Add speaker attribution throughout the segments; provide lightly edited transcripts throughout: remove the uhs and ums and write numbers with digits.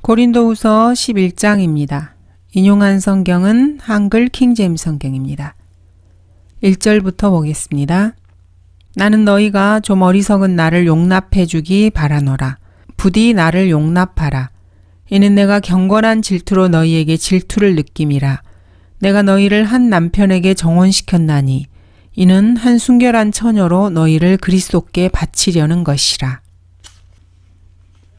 Speaker 1: 고린도후서 11장입니다. 인용한 성경은 한글 킹제임스 성경입니다. 1절부터 보겠습니다. 나는 너희가 좀 어리석은 나를 용납해 주기 바라노라. 부디 나를 용납하라. 이는 내가 경건한 질투로 너희에게 질투를 느낌이라. 내가 너희를 한 남편에게 정혼시켰나니 이는 한 순결한 처녀로 너희를 그리스도께 바치려는 것이라.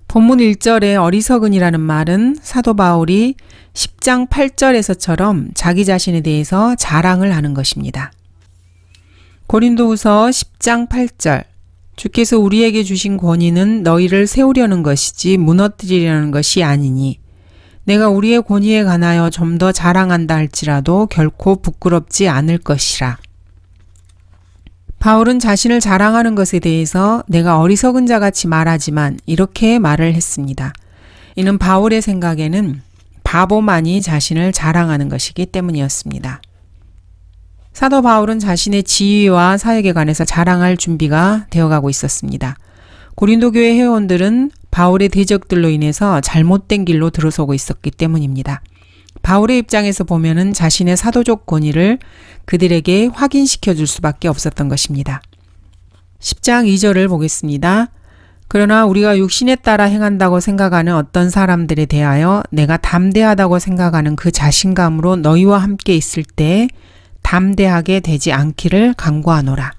Speaker 1: 본문 1절에 어리석은이라는 말은 사도 바울이 10장 8절에서처럼 자기 자신에 대해서 자랑을 하는 것입니다. 고린도후서 10장 8절 주께서 우리에게 주신 권위는 너희를 세우려는 것이지 무너뜨리려는 것이 아니니 내가 우리의 권위에 관하여 좀 더 자랑한다 할지라도 결코 부끄럽지 않을 것이라. 바울은 자신을 자랑하는 것에 대해서 내가 어리석은 자같이 말하지만 이렇게 말을 했습니다. 이는 바울의 생각에는 바보만이 자신을 자랑하는 것이기 때문이었습니다. 사도 바울은 자신의 지위와 사역에 관해서 자랑할 준비가 되어가고 있었습니다. 고린도 교회 회원들은 바울의 대적들로 인해서 잘못된 길로 들어서고 있었기 때문입니다. 바울의 입장에서 보면은 자신의 사도적 권위를 그들에게 확인시켜 줄 수밖에 없었던 것입니다. 10장 2절을 보겠습니다. 그러나 우리가 육신에 따라 행한다고 생각하는 어떤 사람들에 대하여 내가 담대하다고 생각하는 그 자신감으로 너희와 함께 있을 때 담대하게 되지 않기를 간구하노라.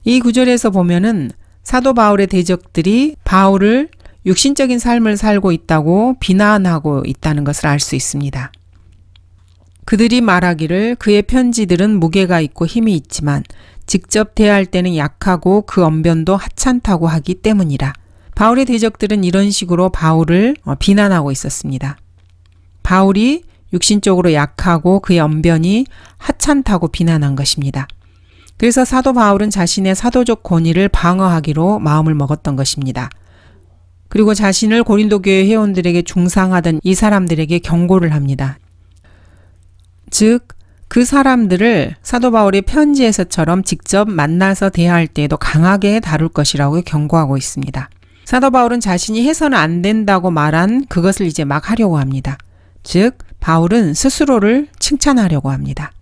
Speaker 1: 이 구절에서 보면은 사도 바울의 대적들이 바울을 육신적인 삶을 살고 있다고 비난하고 있다는 것을 알 수 있습니다. 그들이 말하기를 그의 편지들은 무게가 있고 힘이 있지만 직접 대할 때는 약하고 그 언변도 하찮다고 하기 때문이라. 바울의 대적들은 이런 식으로 바울을 비난하고 있었습니다. 바울이 육신적으로 약하고 그의 언변이 하찮다고 비난한 것입니다. 그래서 사도 바울은 자신의 사도적 권위를 방어하기로 마음을 먹었던 것입니다. 그리고 자신을 고린도 교회 회원들에게 중상하던 이 사람들에게 경고를 합니다. 즉, 그 사람들을 사도 바울의 편지에서처럼 직접 만나서 대화할 때에도 강하게 다룰 것이라고 경고하고 있습니다. 사도 바울은 자신이 해서는 안 된다고 말한 그것을 이제 막 하려고 합니다. 즉, 바울은 스스로를 칭찬하려고 합니다.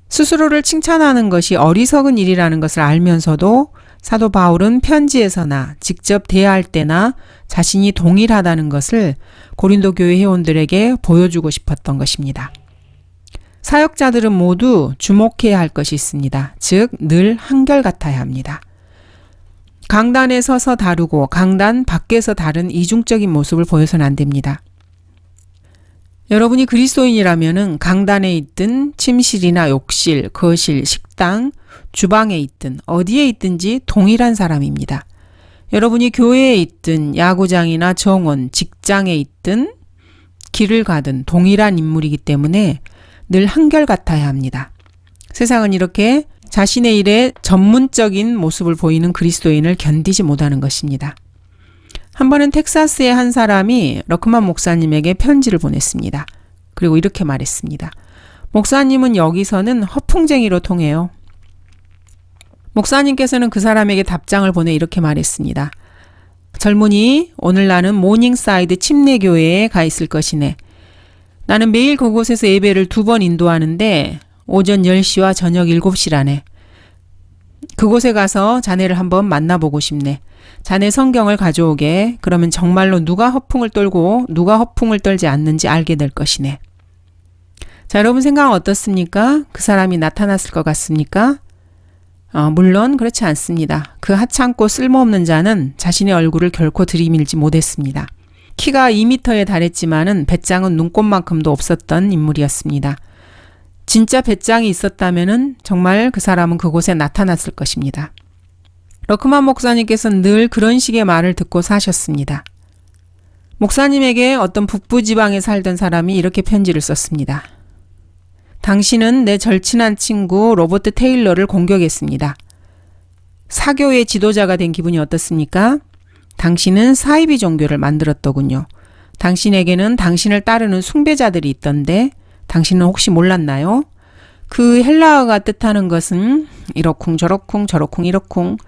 Speaker 1: 스스로를 칭찬하는 것이 어리석은 일이라는 것을 알면서도 사도 바울은 편지에서나 직접 대화할 때나 자신이 동일하다는 것을 고린도 교회 회원들에게 보여주고 싶었던 것입니다. 사역자들은 모두 주목해야 할 것이 있습니다. 즉, 늘 한결같아야 합니다. 강단에 서서 다루고 강단 밖에서 다른 이중적인 모습을 보여서는 안 됩니다. 여러분이 그리스도인이라면은 강단에 있든 침실이나 욕실, 거실, 식당, 주방에 있든 어디에 있든지 동일한 사람입니다. 여러분이 교회에 있든 야구장이나 정원, 직장에 있든 길을 가든 동일한 인물이기 때문에 늘 한결같아야 합니다. 세상은 이렇게 자신의 일에 전문적인 모습을 보이는 그리스도인을 견디지 못하는 것입니다. 한 번은 텍사스의 한 사람이 러크만 목사님에게 편지를 보냈습니다. 그리고 이렇게 말했습니다. 목사님은 여기서는 허풍쟁이로 통해요. 목사님께서는 그 사람에게 답장을 보내 이렇게 말했습니다. 젊은이, 오늘 나는 모닝사이드 침례교회에 가 있을 것이네. 나는 매일 그곳에서 예배를 2번 인도하는데 오전 10시와 저녁 7시라네. 그곳에 가서 자네를 한번 만나보고 싶네. 자네 성경을 가져오게. 그러면 정말로 누가 허풍을 떨고 누가 허풍을 떨지 않는지 알게 될 것이네. 자, 여러분 생각은 어떻습니까? 그 사람이 나타났을 것 같습니까? 물론 그렇지 않습니다. 그 하찮고 쓸모없는 자는 자신의 얼굴을 결코 들이밀지 못했습니다. 키가 2m에 달했지만은 배짱은 눈꽃만큼도 없었던 인물이었습니다. 진짜 배짱이 있었다면은 정말 그 사람은 그곳에 나타났을 것입니다. 러크만 목사님께서는 늘 그런 식의 말을 듣고 사셨습니다. 목사님에게 어떤 북부지방에 살던 사람이 이렇게 편지를 썼습니다. 당신은 내 절친한 친구 로버트 테일러를 공격했습니다. 사교의 지도자가 된 기분이 어떻습니까? 당신은 사이비 종교를 만들었더군요. 당신에게는 당신을 따르는 숭배자들이 있던데 당신은 혹시 몰랐나요? 그 헬라어가 뜻하는 것은 이러쿵 저러쿵 저러쿵 이러쿵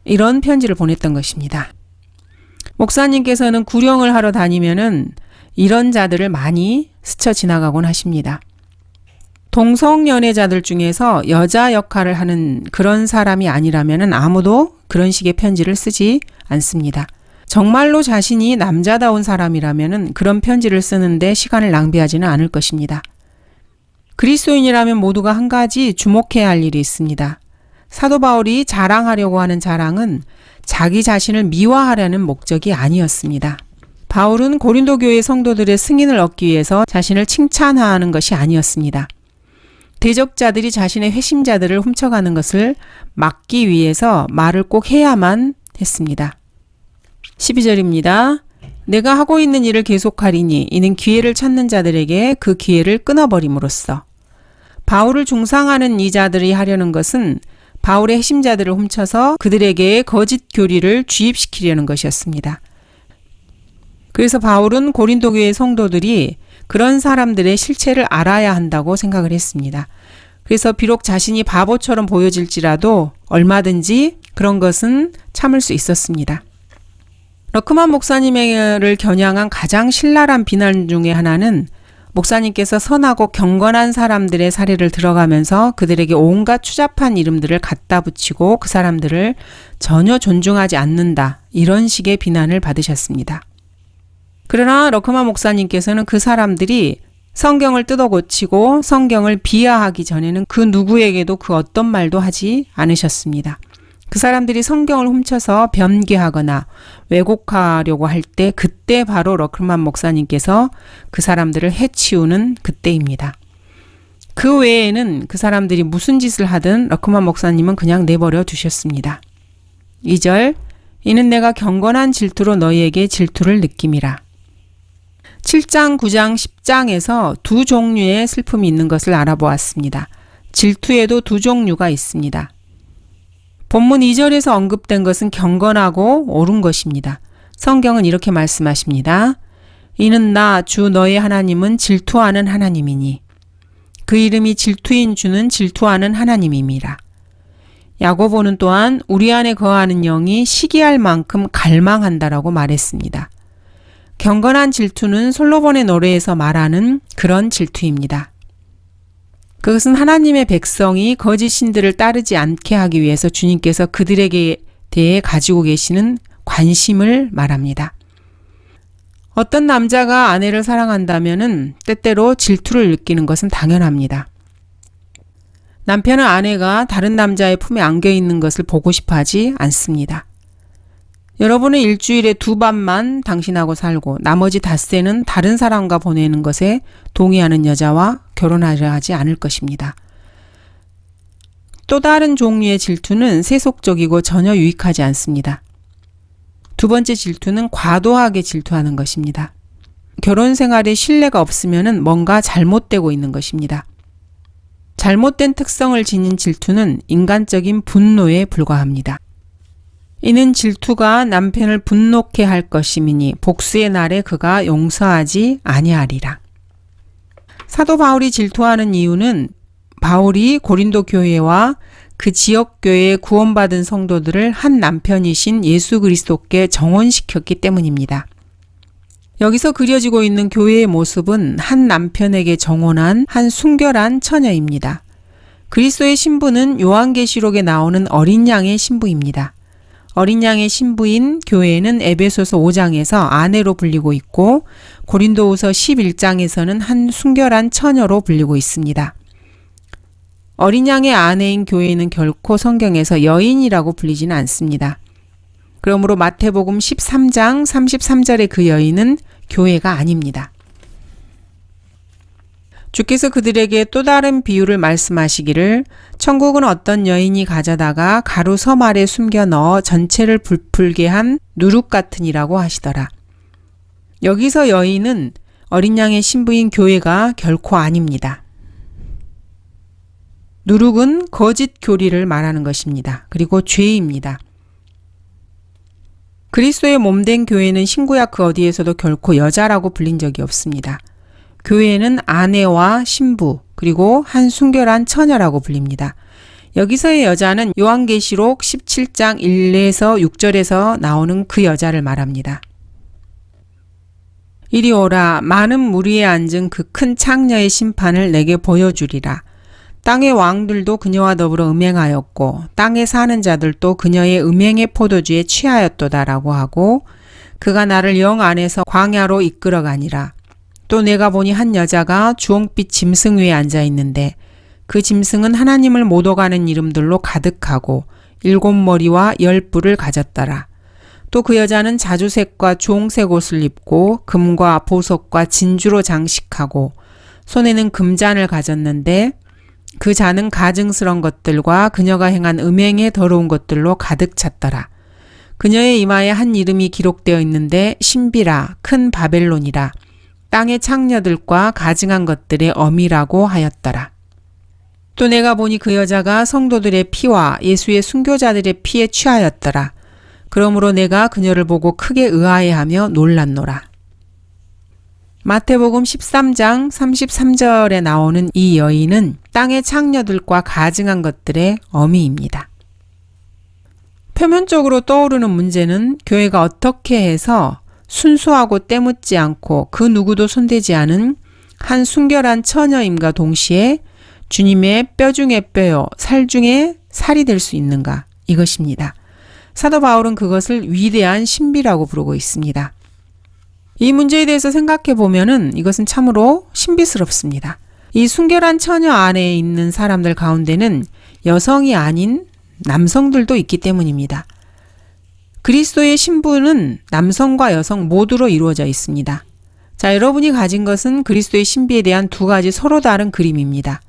Speaker 1: 이런 편지를 보냈던 것입니다. 목사님께서는 구령을 하러 다니면은 이런 자들을 많이 스쳐 지나가곤 하십니다. 동성연애자들 중에서 여자 역할을 하는 그런 사람이 아니라면은 아무도 그런 식의 편지를 쓰지 않습니다. 정말로 자신이 남자다운 사람이라면은 그런 편지를 쓰는데 시간을 낭비하지는 않을 것입니다. 그리스도인이라면 모두가 한 가지 주목해야 할 일이 있습니다. 사도 바울이 자랑하려고 하는 자랑은 자기 자신을 미화하려는 목적이 아니었습니다. 바울은 고린도 교회 성도들의 승인을 얻기 위해서 자신을 칭찬하는 것이 아니었습니다. 대적자들이 자신의 회심자들을 훔쳐가는 것을 막기 위해서 말을 꼭 해야만 했습니다. 12절입니다. 내가 하고 있는 일을 계속하리니 이는 기회를 찾는 자들에게 그 기회를 끊어버림으로써. 바울을 중상하는 이 자들이 하려는 것은 바울의 핵심자들을 훔쳐서 그들에게 거짓 교리를 주입시키려는 것이었습니다. 그래서 바울은 고린도 교회 성도들이 그런 사람들의 실체를 알아야 한다고 생각을 했습니다. 그래서 비록 자신이 바보처럼 보여질지라도 얼마든지 그런 것은 참을 수 있었습니다. 러크만 목사님을 겨냥한 가장 신랄한 비난 중에 하나는 목사님께서 선하고 경건한 사람들의 사례를 들어가면서 그들에게 온갖 추잡한 이름들을 갖다 붙이고 그 사람들을 전혀 존중하지 않는다. 이런 식의 비난을 받으셨습니다. 그러나 러크만 목사님께서는 그 사람들이 성경을 뜯어 고치고 성경을 비하하기 전에는 그 누구에게도 그 어떤 말도 하지 않으셨습니다. 그 사람들이 성경을 훔쳐서 변개하거나 왜곡하려고 할 때 그때 바로 러크만 목사님께서 그 사람들을 해치우는 그때입니다. 그 외에는 그 사람들이 무슨 짓을 하든 러크만 목사님은 그냥 내버려 두셨습니다. 2절 이는 내가 경건한 질투로 너희에게 질투를 느낌이라. 7장, 9장, 10장에서 두 종류의 슬픔이 있는 것을 알아보았습니다. 질투에도 두 종류가 있습니다. 본문 2절에서 언급된 것은 경건하고 옳은 것입니다. 성경은 이렇게 말씀하십니다. 이는 나 주 너의 하나님은 질투하는 하나님이니 그 이름이 질투인 주는 질투하는 하나님임이라. 야고보는 또한 우리 안에 거하는 영이 시기할 만큼 갈망한다라고 말했습니다. 경건한 질투는 솔로몬의 노래에서 말하는 그런 질투입니다. 그것은 하나님의 백성이 거짓 신들을 따르지 않게 하기 위해서 주님께서 그들에게 대해 가지고 계시는 관심을 말합니다. 어떤 남자가 아내를 사랑한다면은 때때로 질투를 느끼는 것은 당연합니다. 남편은 아내가 다른 남자의 품에 안겨 있는 것을 보고 싶어 하지 않습니다. 여러분은 일주일에 2밤만 당신하고 살고 나머지 닷새는 다른 사람과 보내는 것에 동의하는 여자와 결혼하려 하지 않을 것입니다. 또 다른 종류의 질투는 세속적이고 전혀 유익하지 않습니다. 두 번째 질투는 과도하게 질투하는 것입니다. 결혼 생활에 신뢰가 없으면 뭔가 잘못되고 있는 것입니다. 잘못된 특성을 지닌 질투는 인간적인 분노에 불과합니다. 이는 질투가 남편을 분노케 할 것임이니 복수의 날에 그가 용서하지 아니하리라. 사도 바울이 질투하는 이유는 바울이 고린도 교회와 그 지역 교회에 구원받은 성도들을 한 남편이신 예수 그리스도께 정혼시켰기 때문입니다. 여기서 그려지고 있는 교회의 모습은 한 남편에게 정혼한 한 순결한 처녀입니다. 그리스도의 신부는 요한계시록에 나오는 어린 양의 신부입니다. 어린 양의 신부인 교회는 에베소서 5장에서 아내로 불리고 있고 고린도후서 11장에서는 한 순결한 처녀로 불리고 있습니다. 어린 양의 아내인 교회는 결코 성경에서 여인이라고 불리지는 않습니다. 그러므로 마태복음 13장 33절의 그 여인은 교회가 아닙니다. 주께서 그들에게 또 다른 비유를 말씀하시기를 천국은 어떤 여인이 가져다가 가루 섬 아래 숨겨 넣어 전체를 부풀게 한 누룩 같으니라고 하시더라. 여기서 여인은 어린 양의 신부인 교회가 결코 아닙니다. 누룩은 거짓 교리를 말하는 것입니다. 그리고 죄입니다. 그리스도의 몸된 교회는 신구약 그 어디에서도 결코 여자라고 불린 적이 없습니다. 교회는 아내와 신부 그리고 한 순결한 처녀라고 불립니다. 여기서의 여자는 요한계시록 17장 1에서 6절에서 나오는 그 여자를 말합니다. 이리 오라, 많은 무리에 앉은 그 큰 창녀의 심판을 내게 보여주리라. 땅의 왕들도 그녀와 더불어 음행하였고 땅에 사는 자들도 그녀의 음행의 포도주에 취하였도다라고 하고, 그가 나를 영 안에서 광야로 이끌어가니라. 또 내가 보니 한 여자가 주홍빛 짐승 위에 앉아 있는데 그 짐승은 하나님을 못 오가는 이름들로 가득하고 7머리와 10뿔을 가졌더라. 또 그 여자는 자주색과 주홍색 옷을 입고 금과 보석과 진주로 장식하고 손에는 금잔을 가졌는데 그 잔은 가증스러운 것들과 그녀가 행한 음행의 더러운 것들로 가득 찼더라. 그녀의 이마에 한 이름이 기록되어 있는데 신비라, 큰 바벨론이라, 땅의 창녀들과 가증한 것들의 어미라고 하였더라. 또 내가 보니 그 여자가 성도들의 피와 예수의 순교자들의 피에 취하였더라. 그러므로 내가 그녀를 보고 크게 의아해하며 놀랐노라. 마태복음 13장 33절에 나오는 이 여인은 땅의 창녀들과 가증한 것들의 어미입니다. 표면적으로 떠오르는 문제는 교회가 어떻게 해서 순수하고 때묻지 않고 그 누구도 손대지 않은 한 순결한 처녀임과 동시에 주님의 뼈 중에 뼈요, 살 중에 살이 될 수 있는가, 이것입니다. 사도 바울은 그것을 위대한 신비라고 부르고 있습니다. 이 문제에 대해서 생각해 보면은 이것은 참으로 신비스럽습니다. 이 순결한 처녀 안에 있는 사람들 가운데는 여성이 아닌 남성들도 있기 때문입니다. 그리스도의 신부는 남성과 여성 모두로 이루어져 있습니다. 자, 여러분이 가진 것은 그리스도의 신비에 대한 두 가지 서로 다른 그림입니다.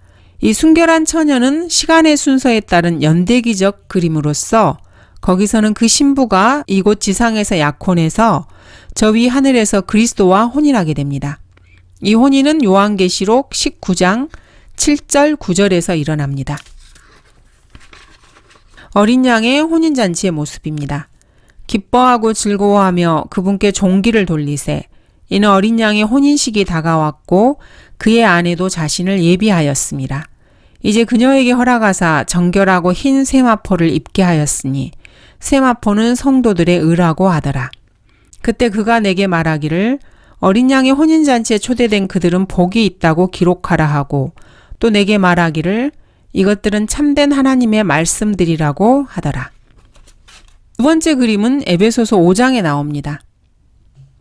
Speaker 1: 이 순결한 처녀는 시간의 순서에 따른 연대기적 그림으로서 거기서는 그 신부가 이곳 지상에서 약혼해서 저 위 하늘에서 그리스도와 혼인하게 됩니다. 이 혼인은 요한계시록 19장 7절 9절에서 일어납니다. 어린 양의 혼인잔치의 모습입니다. 기뻐하고 즐거워하며 그분께 종기를 돌리세. 이는 어린 양의 혼인식이 다가왔고 그의 아내도 자신을 예비하였습니다. 이제 그녀에게 허락하사 정결하고 흰 세마포를 입게 하였으니 세마포는 성도들의 의라고 하더라. 그때 그가 내게 말하기를 어린 양의 혼인잔치에 초대된 그들은 복이 있다고 기록하라 하고, 또 내게 말하기를 이것들은 참된 하나님의 말씀들이라고 하더라. 두 번째 그림은 에베소서 5장에 나옵니다.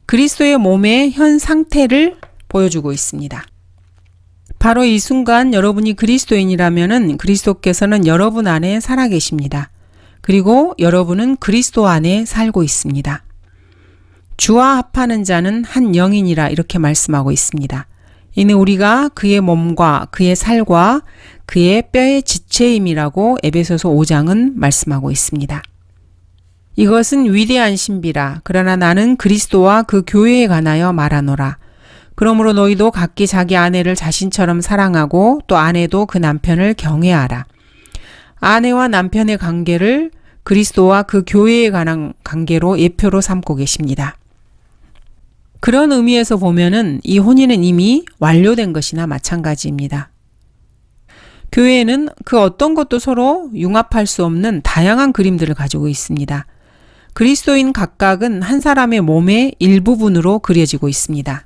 Speaker 1: 그리스도의 몸의 현 상태를 보여주고 있습니다. 바로 이 순간 여러분이 그리스도인이라면은 그리스도께서는 여러분 안에 살아계십니다. 그리고 여러분은 그리스도 안에 살고 있습니다. 주와 합하는 자는 한 영이니라, 이렇게 말씀하고 있습니다. 이는 우리가 그의 몸과 그의 살과 그의 뼈의 지체임이라고 에베소서 5장은 말씀하고 있습니다. 이것은 위대한 신비라. 그러나 나는 그리스도와 그 교회에 관하여 말하노라. 그러므로 너희도 각기 자기 아내를 자신처럼 사랑하고 또 아내도 그 남편을 경외하라. 아내와 남편의 관계를 그리스도와 그 교회에 관한 관계로 예표로 삼고 계십니다. 그런 의미에서 보면은 이 혼인은 이미 완료된 것이나 마찬가지입니다. 교회에는 그 어떤 것도 서로 융합할 수 없는 다양한 그림들을 가지고 있습니다. 그리스도인 각각은 한 사람의 몸의 일부분으로 그려지고 있습니다.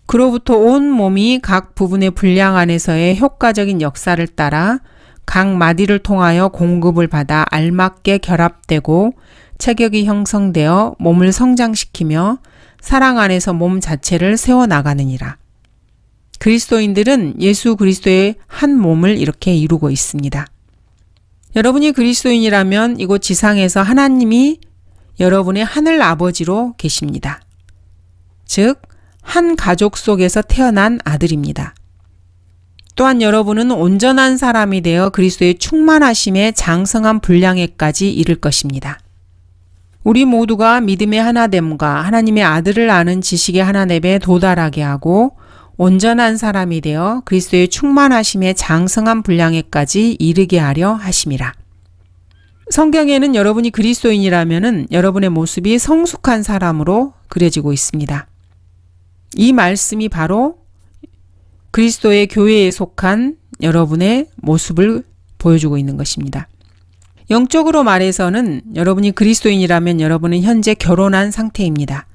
Speaker 1: 그로부터 온 몸이 각 부분의 분량 안에서의 효과적인 역사를 따라 각 마디를 통하여 공급을 받아 알맞게 결합되고 체격이 형성되어 몸을 성장시키며 사랑 안에서 몸 자체를 세워나가느니라. 그리스도인들은 예수 그리스도의 한 몸을 이렇게 이루고 있습니다. 여러분이 그리스도인이라면 이곳 지상에서 하나님이 여러분의 하늘 아버지로 계십니다. 즉, 한 가족 속에서 태어난 아들입니다. 또한 여러분은 온전한 사람이 되어 그리스도의 충만하심의 장성한 분량에까지 이를 것입니다. 우리 모두가 믿음의 하나됨과 하나님의 아들을 아는 지식의 하나됨에 도달하게 하고 온전한 사람이 되어 그리스도의 충만하심의 장성한 분량에까지 이르게 하려 하심이라. 성경에는 여러분이 그리스도인이라면 여러분의 모습이 성숙한 사람으로 그려지고 있습니다. 이 말씀이 바로 그리스도의 교회에 속한 여러분의 모습을 보여주고 있는 것입니다. 영적으로 말해서는 여러분이 그리스도인이라면 여러분은 현재 결혼한 상태입니다.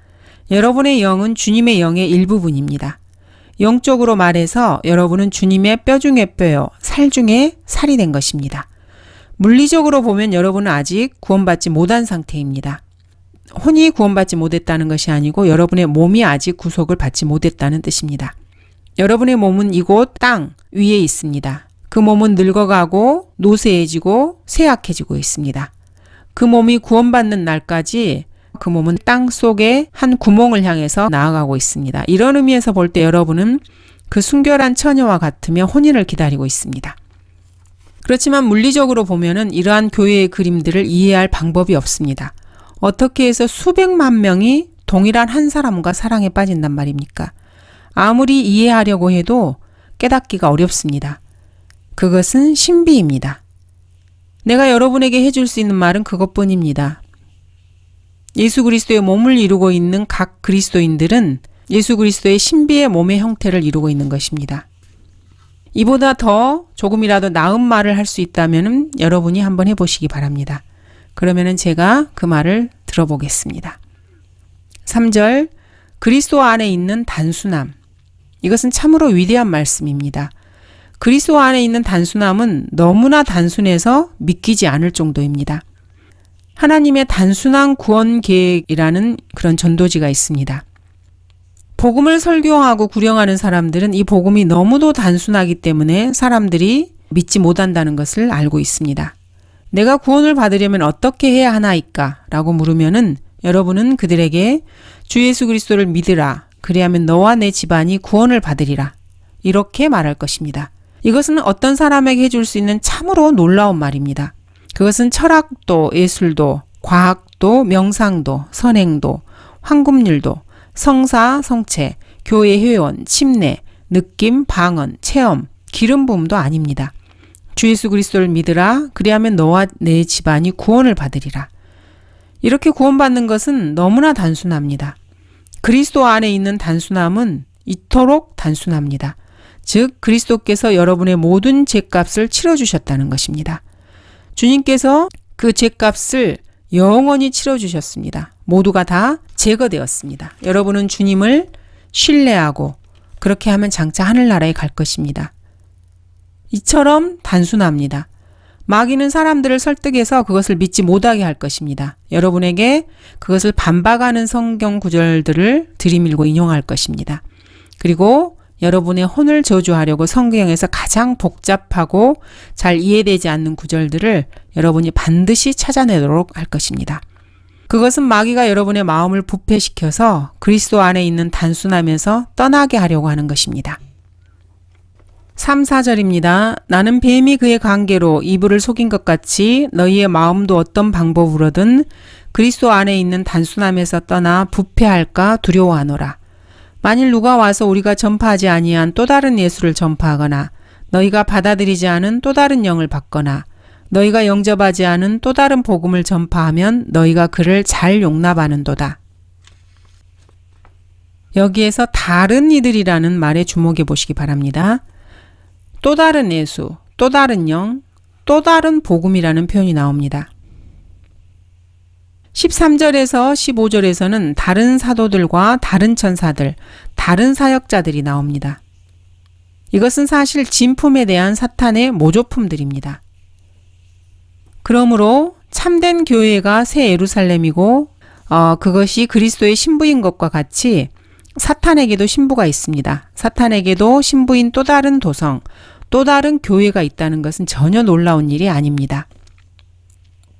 Speaker 1: 여러분의 영은 주님의 영의 일부분입니다. 영적으로 말해서 여러분은 주님의 뼈 중에 뼈요, 살 중에 살이 된 것입니다. 물리적으로 보면 여러분은 아직 구원받지 못한 상태입니다. 혼이 구원받지 못했다는 것이 아니고 여러분의 몸이 아직 구속을 받지 못했다는 뜻입니다. 여러분의 몸은 이곳 땅 위에 있습니다. 그 몸은 늙어가고 노쇠해지고 쇠약해지고 있습니다. 그 몸이 구원받는 날까지 그 몸은 땅 속에 한 구멍을 향해서 나아가고 있습니다. 이런 의미에서 볼 때 여러분은 그 순결한 처녀와 같으며 혼인을 기다리고 있습니다. 그렇지만 물리적으로 보면은 이러한 교회의 그림들을 이해할 방법이 없습니다. 어떻게 해서 수백만 명이 동일한 한 사람과 사랑에 빠진단 말입니까? 아무리 이해하려고 해도 깨닫기가 어렵습니다. 그것은 신비입니다. 내가 여러분에게 해줄 수 있는 말은 그것뿐입니다. 예수 그리스도의 몸을 이루고 있는 각 그리스도인들은 예수 그리스도의 신비의 몸의 형태를 이루고 있는 것입니다. 이보다 더 조금이라도 나은 말을 할 수 있다면 여러분이 한번 해보시기 바랍니다. 그러면 제가 그 말을 들어보겠습니다. 3절, 그리스도 안에 있는 단순함. 이것은 참으로 위대한 말씀입니다. 그리스도 안에 있는 단순함은 너무나 단순해서 믿기지 않을 정도입니다. 하나님의 단순한 구원 계획이라는 그런 전도지가 있습니다. 복음을 설교하고 구령하는 사람들은 이 복음이 너무도 단순하기 때문에 사람들이 믿지 못한다는 것을 알고 있습니다. 내가 구원을 받으려면 어떻게 해야 하나이까? 라고 물으면은 여러분은 그들에게 주 예수 그리스도를 믿으라. 그리하면 너와 내 집안이 구원을 받으리라. 이렇게 말할 것입니다. 이것은 어떤 사람에게 해줄 수 있는 참으로 놀라운 말입니다. 그것은 철학도, 예술도, 과학도, 명상도, 선행도, 황금률도, 성사, 성체, 교회 회원, 침례, 느낌, 방언, 체험, 기름 부음도 아닙니다. 주 예수 그리스도를 믿으라. 그리하면 너와 내 집안이 구원을 받으리라. 이렇게 구원받는 것은 너무나 단순합니다. 그리스도 안에 있는 단순함은 이토록 단순합니다. 즉 그리스도께서 여러분의 모든 죄값을 치러주셨다는 것입니다. 주님께서 그 죄값을 영원히 치러주셨습니다. 모두가 다 제거되었습니다. 여러분은 주님을 신뢰하고 그렇게 하면 장차 하늘나라에 갈 것입니다. 이처럼 단순합니다. 마귀는 사람들을 설득해서 그것을 믿지 못하게 할 것입니다. 여러분에게 그것을 반박하는 성경 구절들을 들이밀고 인용할 것입니다. 그리고 여러분의 혼을 저주하려고 성경에서 가장 복잡하고 잘 이해되지 않는 구절들을 여러분이 반드시 찾아내도록 할 것입니다. 그것은 마귀가 여러분의 마음을 부패시켜서 그리스도 안에 있는 단순함에서 떠나게 하려고 하는 것입니다. 3, 4절입니다. 나는 뱀이 그의 관계로 이불을 속인 것 같이 너희의 마음도 어떤 방법으로든 그리스도 안에 있는 단순함에서 떠나 부패할까 두려워하노라. 만일 누가 와서 우리가 전파하지 아니한 또 다른 예수를 전파하거나 너희가 받아들이지 않은 또 다른 영을 받거나 너희가 영접하지 않은 또 다른 복음을 전파하면 너희가 그를 잘 용납하는도다. 여기에서 다른 이들이라는 말에 주목해 보시기 바랍니다. 또 다른 예수, 또 다른 영, 또 다른 복음이라는 표현이 나옵니다. 13절에서 15절에서는 다른 사도들과 다른 천사들, 다른 사역자들이 나옵니다. 이것은 사실 진품에 대한 사탄의 모조품들입니다. 그러므로 참된 교회가 새 예루살렘이고 그것이 그리스도의 신부인 것과 같이 사탄에게도 신부가 있습니다. 사탄에게도 신부인 또 다른 도성, 또 다른 교회가 있다는 것은 전혀 놀라운 일이 아닙니다.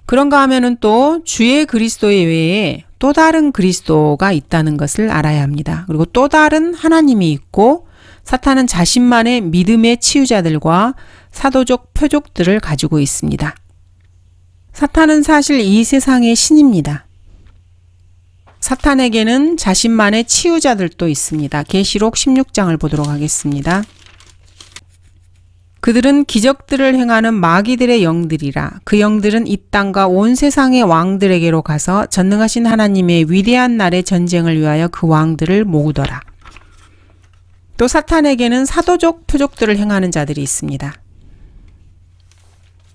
Speaker 1: 그런가 하면은 또 주의 그리스도 외에 또 다른 그리스도가 있다는 것을 알아야 합니다. 그리고 또 다른 하나님이 있고 사탄은 자신만의 믿음의 치유자들과 사도적 표적들을 가지고 있습니다. 사탄은 사실 이 세상의 신입니다. 사탄에게는 자신만의 치유자들도 있습니다. 계시록 16장을 보도록 하겠습니다. 그들은 기적들을 행하는 마귀들의 영들이라. 그 영들은 이 땅과 온 세상의 왕들에게로 가서 전능하신 하나님의 위대한 날의 전쟁을 위하여 그 왕들을 모으더라. 또 사탄에게는 사도적 표적들을 행하는 자들이 있습니다.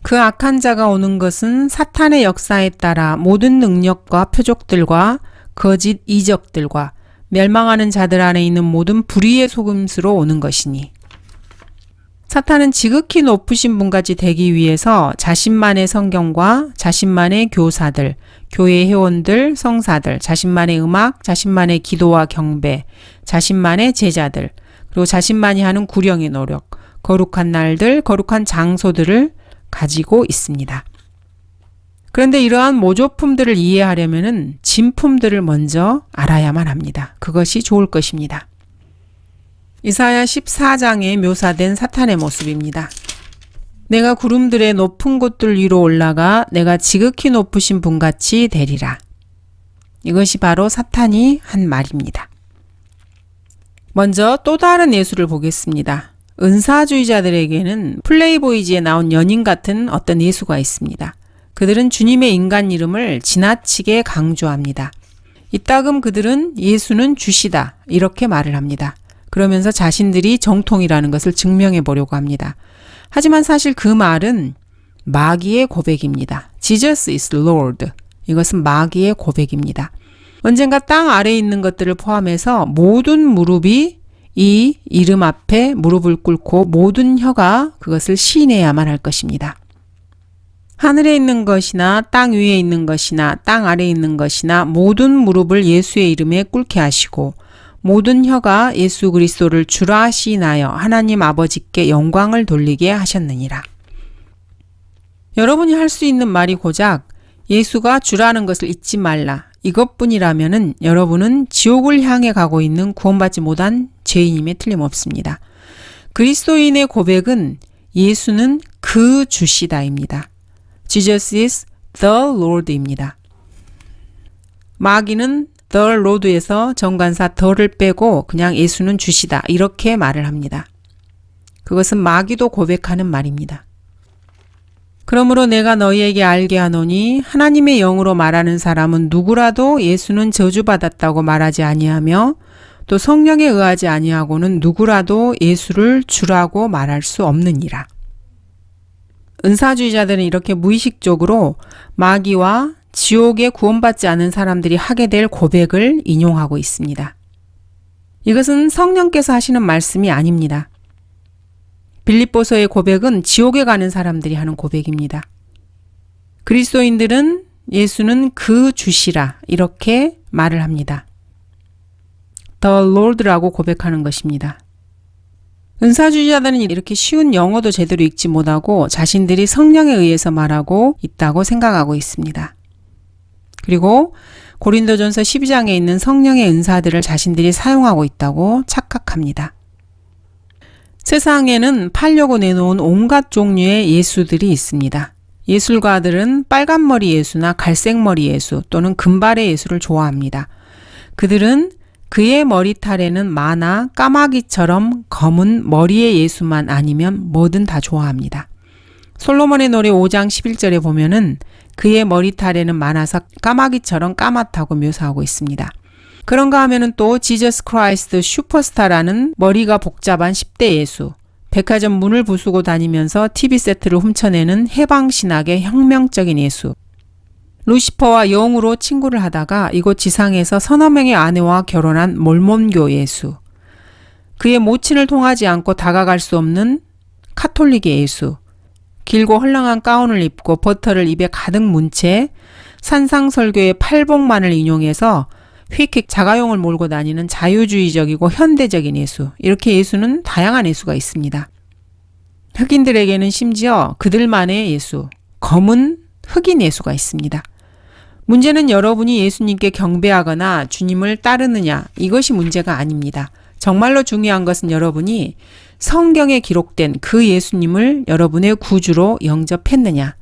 Speaker 1: 그 악한 자가 오는 것은 사탄의 역사에 따라 모든 능력과 표적들과 거짓 이적들과 멸망하는 자들 안에 있는 모든 불의의 속임수로 오는 것이니 사탄은 지극히 높으신 분같이 되기 위해서 자신만의 성경과 자신만의 교사들, 교회 회원들, 성사들, 자신만의 음악, 자신만의 기도와 경배, 자신만의 제자들, 그리고 자신만이 하는 구령의 노력, 거룩한 날들, 거룩한 장소들을 가지고 있습니다. 그런데 이러한 모조품들을 이해하려면 진품들을 먼저 알아야만 합니다. 그것이 좋을 것입니다. 이사야 14장에 묘사된 사탄의 모습입니다. 내가 구름들의 높은 곳들 위로 올라가 내가 지극히 높으신 분같이 되리라. 이것이 바로 사탄이 한 말입니다. 먼저 또 다른 예수를 보겠습니다. 은사주의자들에게는 플레이보이즈에 나온 연인 같은 어떤 예수가 있습니다. 그들은 주님의 인간 이름을 지나치게 강조합니다. 이따금 그들은 예수는 주시다 이렇게 말을 합니다. 그러면서 자신들이 정통이라는 것을 증명해 보려고 합니다. 하지만 사실 그 말은 마귀의 고백입니다. Jesus is Lord. 이것은 마귀의 고백입니다. 언젠가 땅 아래에 있는 것들을 포함해서 모든 무릎이 이 이름 앞에 무릎을 꿇고 모든 혀가 그것을 시인해야만 할 것입니다. 하늘에 있는 것이나 땅 위에 있는 것이나 땅 아래에 있는 것이나 모든 무릎을 예수의 이름에 꿇게 하시고 모든 혀가 예수 그리스도를 주라 시인하여 하나님 아버지께 영광을 돌리게 하셨느니라. 여러분이 할 수 있는 말이 고작 예수가 주라는 것을 잊지 말라. 이것뿐이라면은 여러분은 지옥을 향해 가고 있는 구원받지 못한 죄인임에 틀림없습니다. 그리스도인의 고백은 예수는 그 주시다입니다. Jesus is the Lord입니다. 마귀는 the Lord에서 정관사 the를 빼고 그냥 예수는 주시다 이렇게 말을 합니다. 그것은 마귀도 고백하는 말입니다. 그러므로 내가 너희에게 알게 하노니 하나님의 영으로 말하는 사람은 누구라도 예수는 저주받았다고 말하지 아니하며 또 성령에 의하지 아니하고는 누구라도 예수를 주라고 말할 수 없느니라. 은사주의자들은 이렇게 무의식적으로 마귀와 지옥에 구원받지 않은 사람들이 하게 될 고백을 인용하고 있습니다. 이것은 성령께서 하시는 말씀이 아닙니다. 빌립보서의 고백은 지옥에 가는 사람들이 하는 고백입니다. 그리스도인들은 예수는 그 주시라 이렇게 말을 합니다. The Lord라고 고백하는 것입니다. 은사주의자들은 이렇게 쉬운 영어도 제대로 읽지 못하고 자신들이 성령에 의해서 말하고 있다고 생각하고 있습니다. 그리고 고린도전서 12장에 있는 성령의 은사들을 자신들이 사용하고 있다고 착각합니다. 세상에는 팔려고 내놓은 온갖 종류의 예수들이 있습니다. 예술가들은 빨간머리 예수나 갈색머리 예수 또는 금발의 예수를 좋아합니다. 그들은 그의 머리털에는 마나 까마귀처럼 검은 머리의 예수만 아니면 뭐든 다 좋아합니다. 솔로몬의 노래 5장 11절에 보면은 그의 머리털에는 많아서 까마귀처럼 까맣다고 묘사하고 있습니다. 그런가 하면은 또 지저스 크라이스트 슈퍼스타라는 머리가 복잡한 10대 예수, 백화점 문을 부수고 다니면서 TV 세트를 훔쳐내는 해방신학의 혁명적인 예수, 루시퍼와 영으로 친구를 하다가 이곳 지상에서 서너 명의 아내와 결혼한 몰몬교 예수, 그의 모친을 통하지 않고 다가갈 수 없는 카톨릭의 예수, 길고 헐렁한 가운을 입고 버터를 입에 가득 문 채 산상설교의 팔복만을 인용해서 휙휙 자가용을 몰고 다니는 자유주의적이고 현대적인 예수, 이렇게 예수는 다양한 예수가 있습니다. 흑인들에게는 심지어 그들만의 예수, 검은 흑인 예수가 있습니다. 문제는 여러분이 예수님께 경배하거나 주님을 따르느냐, 이것이 문제가 아닙니다. 정말로 중요한 것은 여러분이 성경에 기록된 그 예수님을 여러분의 구주로 영접했느냐,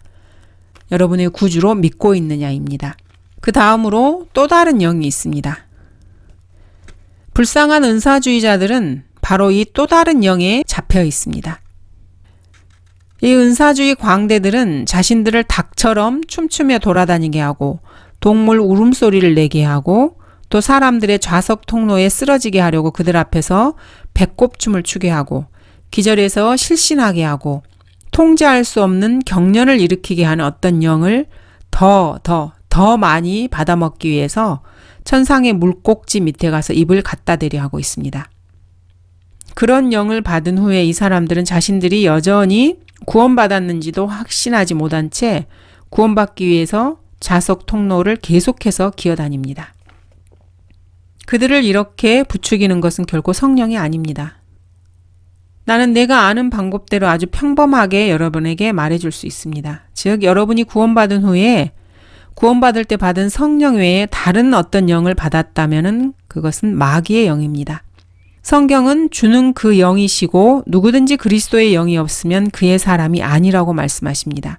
Speaker 1: 여러분의 구주로 믿고 있느냐입니다. 그 다음으로 또 다른 영이 있습니다. 불쌍한 은사주의자들은 바로 이 또 다른 영에 잡혀 있습니다. 이 은사주의 광대들은 자신들을 닭처럼 춤추며 돌아다니게 하고 동물 울음소리를 내게 하고 또 사람들의 좌석 통로에 쓰러지게 하려고 그들 앞에서 배꼽춤을 추게 하고 기절해서 실신하게 하고 통제할 수 없는 경련을 일으키게 하는 어떤 영을 더 많이 받아먹기 위해서 천상의 물꼭지 밑에 가서 입을 갖다 대려 하고 있습니다. 그런 영을 받은 후에 이 사람들은 자신들이 여전히 구원받았는지도 확신하지 못한 채 구원받기 위해서 자석 통로를 계속해서 기어다닙니다. 그들을 이렇게 부추기는 것은 결코 성령이 아닙니다. 나는 내가 아는 방법대로 아주 평범하게 여러분에게 말해줄 수 있습니다. 즉, 여러분이 구원받은 후에 구원받을 때 받은 성령 외에 다른 어떤 영을 받았다면 그것은 마귀의 영입니다. 성경은 주는 그 영이시고 누구든지 그리스도의 영이 없으면 그의 사람이 아니라고 말씀하십니다.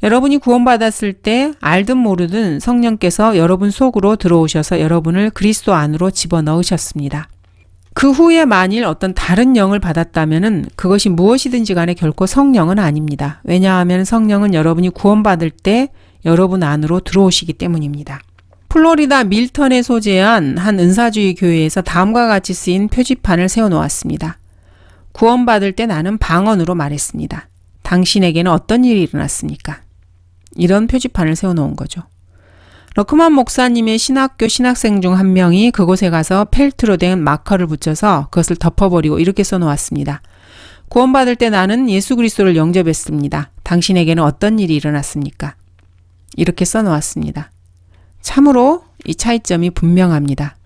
Speaker 1: 여러분이 구원받았을 때 알든 모르든 성령께서 여러분 속으로 들어오셔서 여러분을 그리스도 안으로 집어넣으셨습니다. 그 후에 만일 어떤 다른 영을 받았다면 그것이 무엇이든지 간에 결코 성령은 아닙니다. 왜냐하면 성령은 여러분이 구원받을 때 여러분 안으로 들어오시기 때문입니다. 플로리다 밀턴에 소재한 한 은사주의 교회에서 다음과 같이 쓰인 표지판을 세워놓았습니다. 구원받을 때 나는 방언으로 말했습니다. 당신에게는 어떤 일이 일어났습니까? 이런 표지판을 세워놓은 거죠. 러크만 목사님의 신학교 신학생 중 한 명이 그곳에 가서 펠트로 된 마커를 붙여서 그것을 덮어버리고 이렇게 써놓았습니다. 구원받을 때 나는 예수 그리스도를 영접했습니다. 당신에게는 어떤 일이 일어났습니까? 이렇게 써놓았습니다. 참으로 이 차이점이 분명합니다.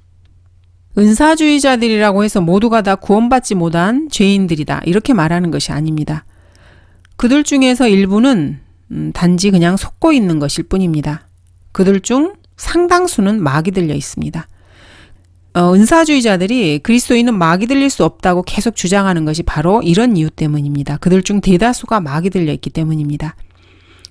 Speaker 1: 은사주의자들이라고 해서 모두가 다 구원받지 못한 죄인들이다. 이렇게 말하는 것이 아닙니다. 그들 중에서 일부는 단지 그냥 속고 있는 것일 뿐입니다. 그들 중 상당수는 마귀 들려 있습니다. 은사주의자들이 그리스도인은 마귀 들릴 수 없다고 계속 주장하는 것이 바로 이런 이유 때문입니다. 그들 중 대다수가 마귀 들려 있기 때문입니다.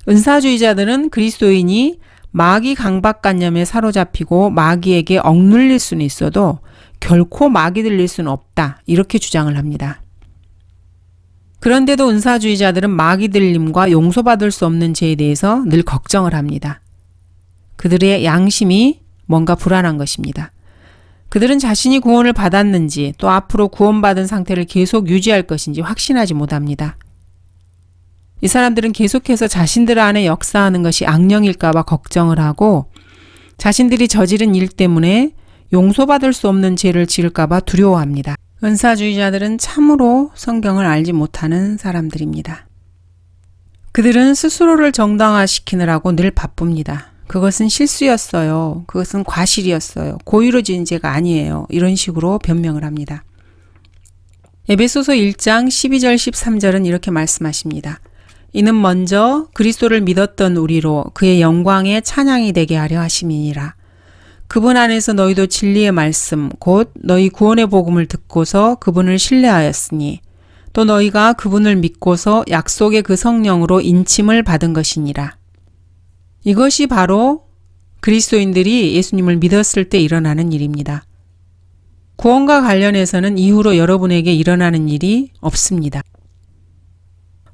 Speaker 1: 은사주의자들은 그리스도인이 마귀 강박관념에 사로잡히고 마귀에게 억눌릴 수는 있어도 결코 마귀 들릴 수는 없다. 이렇게 주장을 합니다. 그런데도 은사주의자들은 마귀 들림과 용서받을 수 없는 죄에 대해서 늘 걱정을 합니다. 그들의 양심이 뭔가 불안한 것입니다. 그들은 자신이 구원을 받았는지 또 앞으로 구원받은 상태를 계속 유지할 것인지 확신하지 못합니다. 이 사람들은 계속해서 자신들 안에 역사하는 것이 악령일까 봐 걱정을 하고 자신들이 저지른 일 때문에 용서받을 수 없는 죄를 지을까 봐 두려워합니다. 은사주의자들은 참으로 성경을 알지 못하는 사람들입니다. 그들은 스스로를 정당화시키느라고 늘 바쁩니다. 그것은 실수였어요. 그것은 과실이었어요. 고의로 지은 죄가 아니에요. 이런 식으로 변명을 합니다. 에베소서 1장 12절 13절은 이렇게 말씀하십니다. 이는 먼저 그리스도를 믿었던 우리로 그의 영광에 찬양이 되게 하려 하심이니라. 그분 안에서 너희도 진리의 말씀 곧 너희 구원의 복음을 듣고서 그분을 신뢰하였으니 또 너희가 그분을 믿고서 약속의 그 성령으로 인침을 받은 것이니라. 이것이 바로 그리스도인들이 예수님을 믿었을 때 일어나는 일입니다. 구원과 관련해서는 이후로 여러분에게 일어나는 일이 없습니다.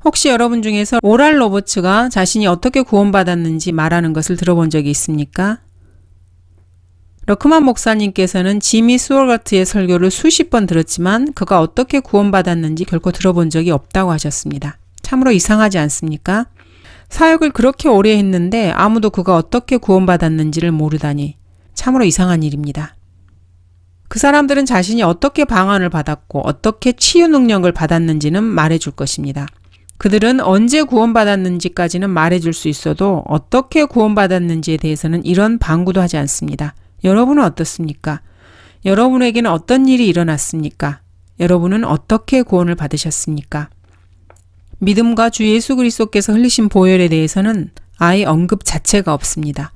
Speaker 1: 혹시 여러분 중에서 오랄 로버츠가 자신이 어떻게 구원받았는지 말하는 것을 들어본 적이 있습니까? 러크만 목사님께서는 지미 스월거트의 설교를 수십 번 들었지만 그가 어떻게 구원받았는지 결코 들어본 적이 없다고 하셨습니다. 참으로 이상하지 않습니까? 사역을 그렇게 오래 했는데 아무도 그가 어떻게 구원받았는지를 모르다니 참으로 이상한 일입니다. 그 사람들은 자신이 어떻게 방언을 받았고 어떻게 치유 능력을 받았는지는 말해줄 것입니다. 그들은 언제 구원받았는지까지는 말해줄 수 있어도 어떻게 구원받았는지에 대해서는 이런 방구도 하지 않습니다. 여러분은 어떻습니까? 여러분에게는 어떤 일이 일어났습니까? 여러분은 어떻게 구원을 받으셨습니까? 믿음과 주 예수 그리스도께서 흘리신 보혈에 대해서는 아예 언급 자체가 없습니다.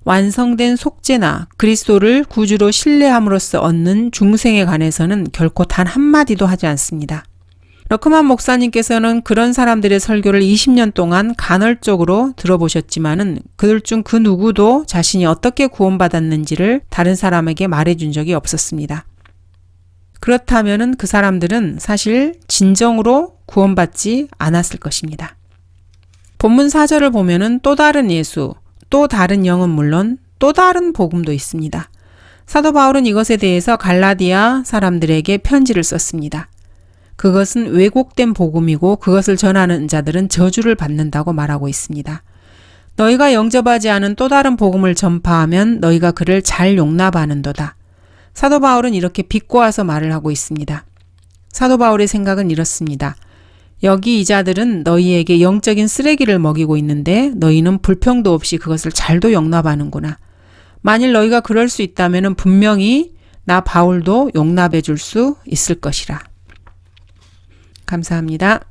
Speaker 1: 완성된 속죄나 그리스도를 구주로 신뢰함으로써 얻는 중생에 관해서는 결코 단 한마디도 하지 않습니다. 러크만 목사님께서는 그런 사람들의 설교를 20년 동안 간헐적으로 들어보셨지만은 그들 중 그 누구도 자신이 어떻게 구원받았는지를 다른 사람에게 말해준 적이 없었습니다. 그렇다면은 그 사람들은 사실 진정으로 구원받지 않았을 것입니다. 본문 4절을 보면은 또 다른 예수, 또 다른 영은 물론 또 다른 복음도 있습니다. 사도 바울은 이것에 대해서 갈라디아 사람들에게 편지를 썼습니다. 그것은 왜곡된 복음이고 그것을 전하는 자들은 저주를 받는다고 말하고 있습니다. 너희가 영접하지 않은 또 다른 복음을 전파하면 너희가 그를 잘 용납하는도다. 사도 바울은 이렇게 비꼬아서 말을 하고 있습니다. 사도 바울의 생각은 이렇습니다. 여기 이 자들은 너희에게 영적인 쓰레기를 먹이고 있는데 너희는 불평도 없이 그것을 잘도 용납하는구나. 만일 너희가 그럴 수 있다면 분명히 나 바울도 용납해 줄 수 있을 것이라. 감사합니다.